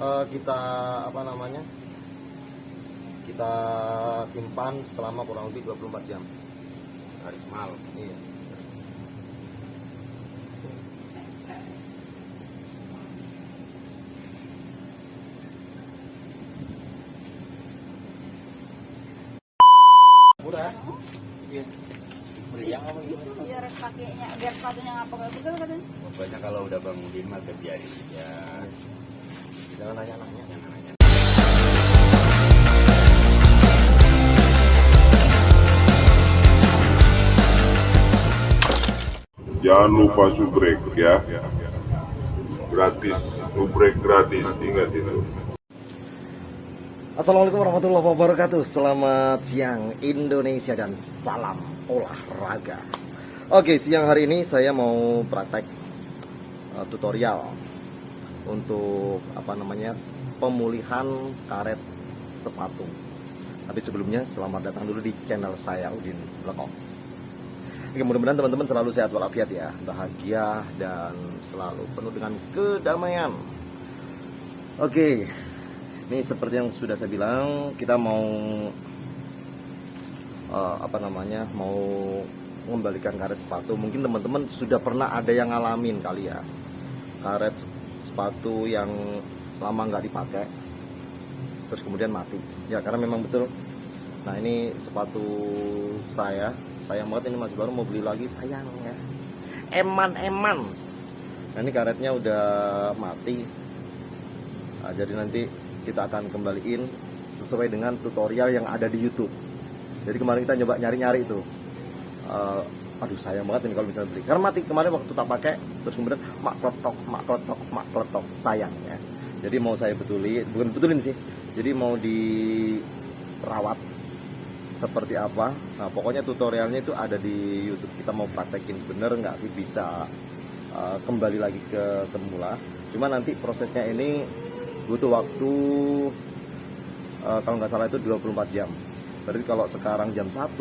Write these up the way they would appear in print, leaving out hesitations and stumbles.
Kita apa namanya, kita simpan selama kurang lebih 24 jam. Hari semalam. Iya. Murah. Iya. Meriang apa Itu gimana? biar sepatunya ngapa nggak betul katanya. Pokoknya kalau udah bangunin mah biarin aja. Jangan nanya-nanya. Jangan nanya. Jangan lupa subrek ya. Gratis, subrek gratis, ingat itu. Assalamualaikum warahmatullahi wabarakatuh. Selamat siang Indonesia dan salam olahraga. Oke, siang hari ini saya mau praktek tutorial untuk apa namanya, pemulihan karet sepatu. Tapi sebelumnya selamat datang dulu di channel saya, Udin Blekok. Oke, mudah-mudahan teman-teman selalu sehat walafiat ya, bahagia dan selalu penuh dengan kedamaian. Oke, ini seperti yang sudah saya bilang, kita mau mau mengembalikan karet sepatu. Mungkin teman-teman sudah pernah ada yang ngalamin kali ya, karet sepatu yang lama nggak dipakai terus kemudian mati ya, karena memang betul. Nah, ini sepatu saya, sayang banget, ini masih baru, mau beli lagi, sayang ya, eman. Nah, ini karetnya udah mati. Nah, jadi nanti kita akan kembaliin sesuai dengan tutorial yang ada di YouTube. Jadi kemarin kita coba nyari-nyari itu. Aduh, sayang banget ini kalau misalnya beli, karena mati kemarin waktu tak pakai, terus kemudian mak kletok, sayang ya. Jadi mau saya betulin sih. Jadi mau dirawat seperti apa. Nah, pokoknya tutorialnya itu ada di YouTube. Kita mau praktekin bener nggak sih bisa kembali lagi ke semula. Cuma nanti prosesnya ini butuh waktu kalau nggak salah itu 24 jam. Berarti kalau sekarang jam 1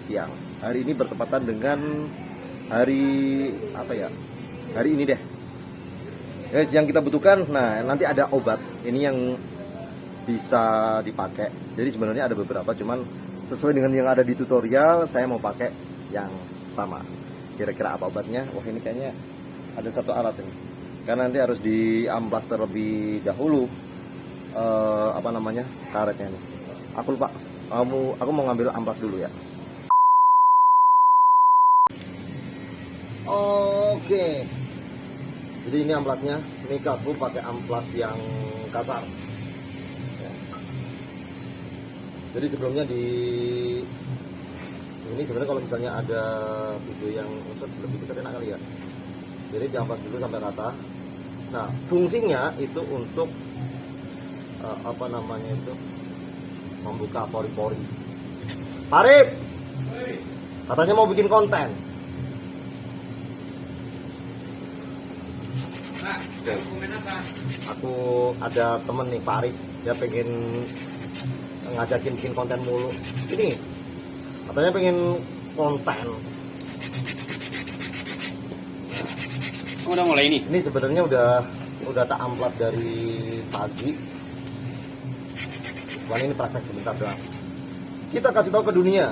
siang. Hari ini bertepatan dengan hari apa ya? Hari ini deh. Yang kita butuhkan, nah nanti ada obat. Ini yang bisa dipakai. Jadi sebenarnya ada beberapa, cuman sesuai dengan yang ada di tutorial saya mau pakai yang sama. Kira-kira apa obatnya? Wah, ini kayaknya ada satu alat ini. Karena nanti harus diamplas terlebih dahulu karetnya ini. Aku lupa. Aku mau ngambil amplas dulu ya. Oke. Jadi ini amplasnya. Ini aku pakai amplas yang kasar. Ya. Jadi sebelumnya ini sebenarnya kalau misalnya ada video yang lebih dekat enak kali ya. Jadi diamplas dulu sampai rata. Nah, fungsinya itu untuk membuka pori-pori. Arif, katanya mau bikin konten. Aku ada temen nih, Pak Arif, dia pengen ngajakin bikin konten mulu. Ini katanya pengen konten. Udah mulai ini. Ini sebenarnya udah tak amplas dari pagi. Cuman ini praktek sebentar doang. Kita kasih tahu ke dunia.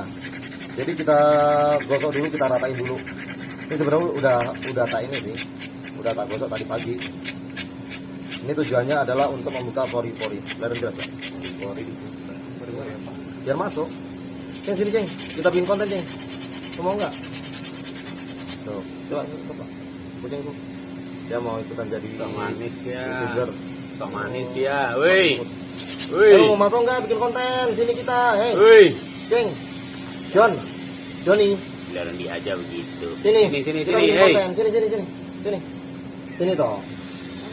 Jadi kita gosok dulu, kita ratain dulu. Ini sebenarnya udah tak ini sih. Udah tak gosok tadi pagi. Ini tujuannya adalah untuk membuka pori-pori. Kelihatan jelas nggak? Pori. Biar masuk. Ceng, sini Ceng. Kita bikin konten Ceng. Kamu mau nggak? Tuh, coba. Kucing tuh. Dia mau ikutan jadi Sok manis ya. YouTuber. Sok manis dia. Woi. Lu mau masuk nggak bikin konten? Sini kita. Hei. Woi. Ceng. Johnny. Biarin dia aja begitu. Sini. Sini. Kita bikin konten. Sini. Sini toh.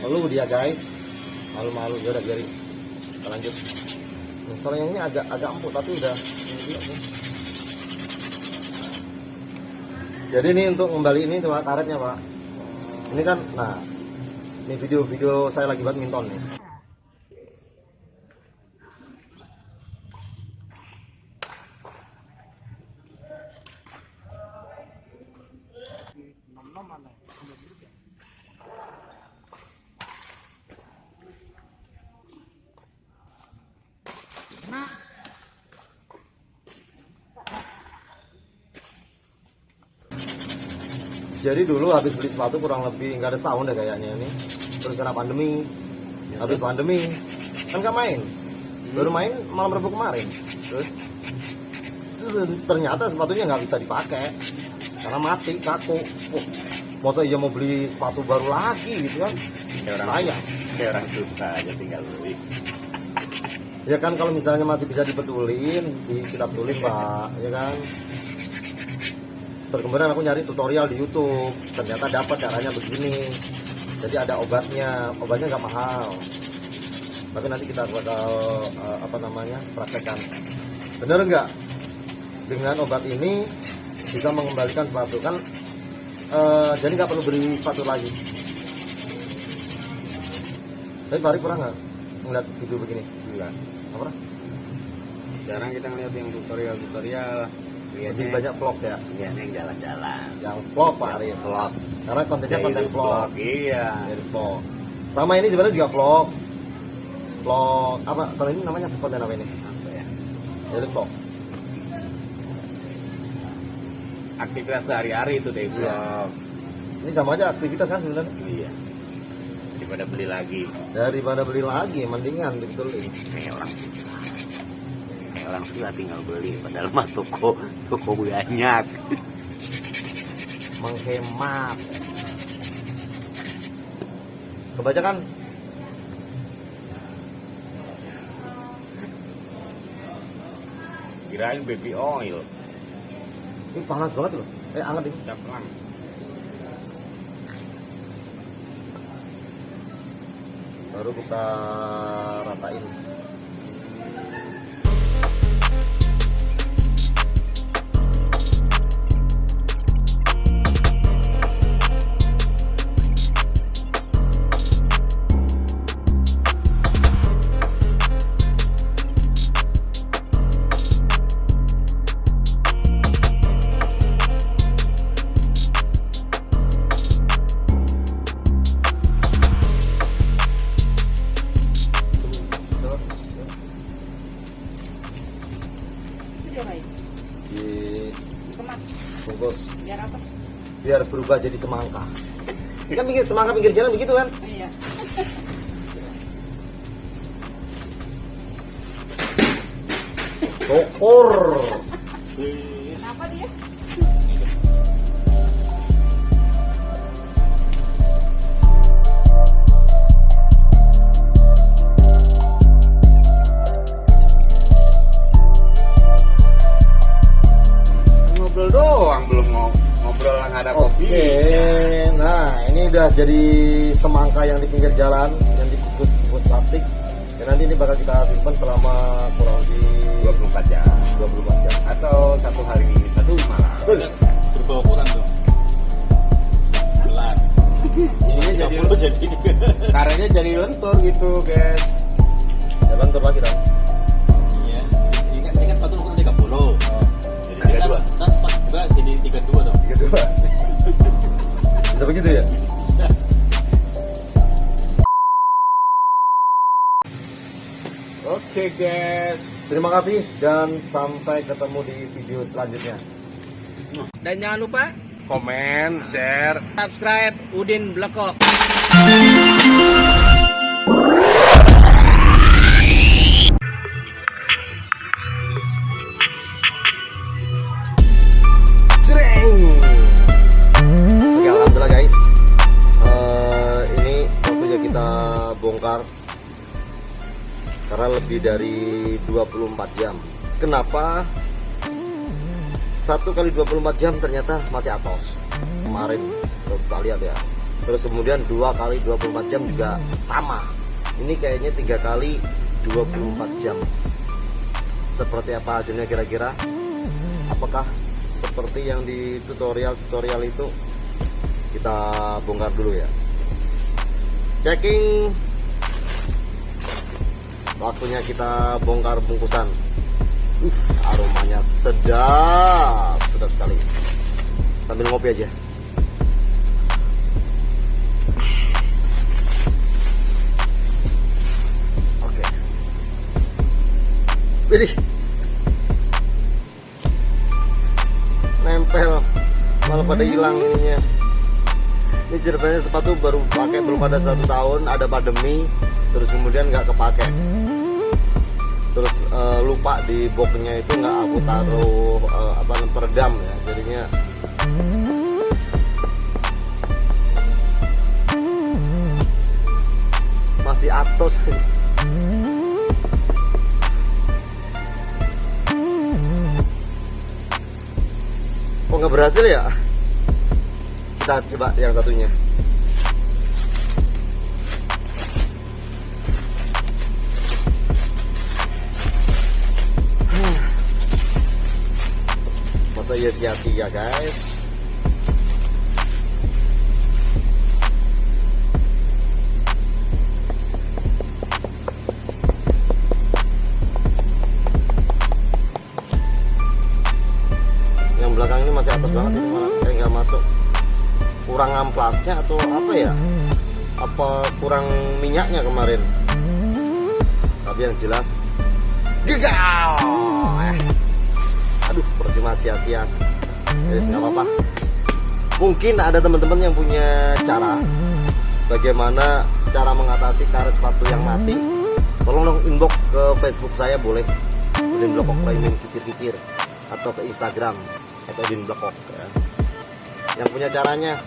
Malu dia guys. Malu. Ya udah biarin. Kita lanjut. Kalau yang ini agak empuk tapi udah. Jadi ini untuk kembali ini cuma karetnya, Pak. Ini kan, nah, ini video saya lagi badminton nih. Jadi dulu habis beli sepatu kurang lebih nggak ada setahun deh kayaknya ini. Terus kena pandemi. Habis pandemi kan nggak main. Baru main malam Rabu kemarin. Terus ternyata sepatunya nggak bisa dipakai karena mati, kaku. Masa iya mau beli sepatu baru lagi gitu kan? Kayak orang susah aja tinggal beli. Ya kan kalau misalnya masih bisa dibetulin, kita betulin Pak, ya kan? Terus kemudian aku nyari tutorial di YouTube, ternyata dapat caranya begini. Jadi ada obatnya nggak mahal. Tapi nanti kita bakal praktekkan. Bener nggak? Dengan obat ini bisa mengembalikan sepatu kan? Jadi nggak perlu beli sepatu lagi. Tapi Pak Ari pernah nggak ngeliat video begini? Enggak. Nggak pernah? Jarang kita ngeliat yang tutorial. Lebih banyak vlog ya? Iya, yang jalan-jalan. Yang vlog Pak Ari. Vlog. Karena kontennya konten vlog. Iya. Jadi vlog. Sama ini sebenarnya juga vlog. Vlog apa? Kalau ini namanya konten apa ini? Apa ya? Jadi vlog. Aktivitas sehari-hari itu deh vlog. Ini sama aja aktivitas kan sebenarnya. Iya. Daripada beli lagi. Daripada beli lagi, mendingan dibetulin. Kayak orang tua tinggal beli padahal mah toko banyak. Menghemat. Kebaca kan? Kirain baby oil. Ini panas banget loh. Anget ini. Caplang. Baru kita ratain. Dikemas. Bungkus Biar apa? biar berubah jadi semangka. Ini kan semangka pinggir jalan begitu kan? Iya. Syukur. Kenapa dia? Ngobrol doang, belum ngobrol yang ada kopi. Oke, nah ini udah jadi semangka yang di pinggir jalan, yang dibungkus plastik. Dan nanti ini bakal kita simpan selama kurang lebih 24 jam 24 jam. atau satu hari satu malam. Betul. Berbawa kurang tuh. Belat. Ininya jadi karetnya jadi lentur gitu, guys. Jalan tur lagi kan? Iya. Ini kan sepatu ukuran 30. Jadi kita 32. pas juga jadi 32 dong. Kedua. Bisa begitu ya? Oke, guys. Terima kasih dan sampai ketemu di video selanjutnya. Dan jangan lupa komen, share, subscribe Udin Blekok. Jreng. Oke, alhamdulillah guys. Ini waktunya kita bongkar karena lebih dari 24 jam. Kenapa? 1 kali 24 jam ternyata masih atos. Kemarin kalau kita lihat ya. Terus kemudian 2 kali 24 jam juga sama. Ini kayaknya 3 kali 24 jam. Seperti apa hasilnya kira-kira? Apakah seperti yang di tutorial itu? Kita bongkar dulu ya. Checking. Waktunya kita bongkar bungkusan. Aromanya sedap sekali. Sambil ngopi aja. Oke. Widih. Nempel, malah pada hilang ininya. Ini ceritanya sepatu baru pakai belum ada 1 tahun, ada pandemi, terus kemudian nggak kepake. Terus lupa di boxnya itu nggak aku taruh peredam ya, jadinya masih atos. Kok nggak berhasil ya? Kita coba yang satunya. Masa ya sia-sia guys. Yang belakang ini masih atas banget, ini malah kayak nggak masuk. Kurang amplasnya atau apa ya? Apa kurang minyaknya kemarin? Tapi yang jelas gagal. Aduh, percuma sia-sia. Jadi nggak apa-apa. Mungkin ada teman-teman yang punya cara bagaimana cara mengatasi karet sepatu yang mati. Tolong dong inbox ke Facebook saya boleh. Edin Blokok Premium kicir-kicir, atau ke Instagram atau Edin Blokok ya. Yang punya caranya,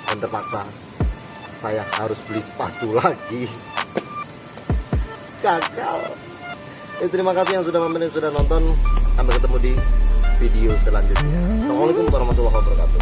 dan terpaksa saya harus beli sepatu lagi. Gagal. Terima kasih yang sudah mampir, yang sudah nonton. Sampai ketemu di video selanjutnya. Assalamualaikum warahmatullahi wabarakatuh.